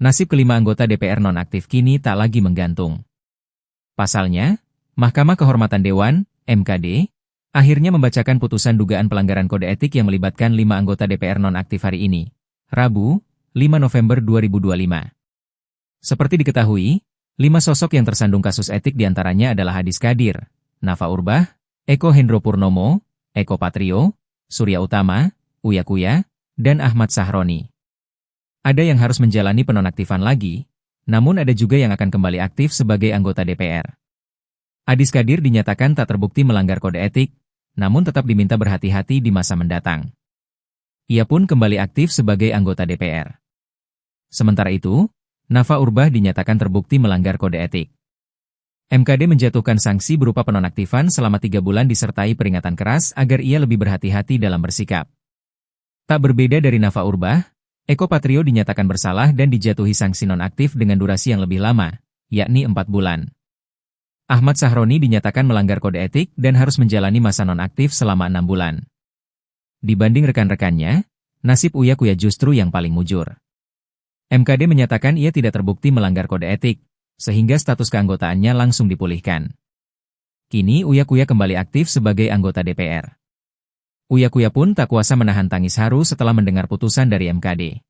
nasib kelima anggota DPR nonaktif kini tak lagi menggantung. Pasalnya, Mahkamah Kehormatan Dewan, MKD, akhirnya membacakan putusan dugaan pelanggaran kode etik yang melibatkan 5 anggota DPR nonaktif hari ini, Rabu, 5 November 2025. Seperti diketahui, 5 sosok yang tersandung kasus etik diantaranya adalah Hadis Qadir, Nafa Urbach, Eko Hendro Purnomo, Eko Patrio, Surya Utama, Uya Kuya, dan Ahmad Sahroni. Ada yang harus menjalani penonaktifan lagi, namun ada juga yang akan kembali aktif sebagai anggota DPR. Hadis Qadir dinyatakan tak terbukti melanggar kode etik, namun tetap diminta berhati-hati di masa mendatang. Ia pun kembali aktif sebagai anggota DPR. Sementara itu, Nafa Urbach dinyatakan terbukti melanggar kode etik. MKD menjatuhkan sanksi berupa penonaktifan selama 3 bulan disertai peringatan keras agar ia lebih berhati-hati dalam bersikap. Tak berbeda dari Nafa Urbach, Eko Patrio dinyatakan bersalah dan dijatuhi sanksi nonaktif dengan durasi yang lebih lama, yakni 4 bulan. Ahmad Sahroni dinyatakan melanggar kode etik dan harus menjalani masa nonaktif selama 6 bulan. Dibanding rekan-rekannya, nasib Uya Kuya justru yang paling mujur. MKD menyatakan ia tidak terbukti melanggar kode etik, sehingga status keanggotaannya langsung dipulihkan. Kini Uya Kuya kembali aktif sebagai anggota DPR. Uya Kuya pun tak kuasa menahan tangis haru setelah mendengar putusan dari MKD.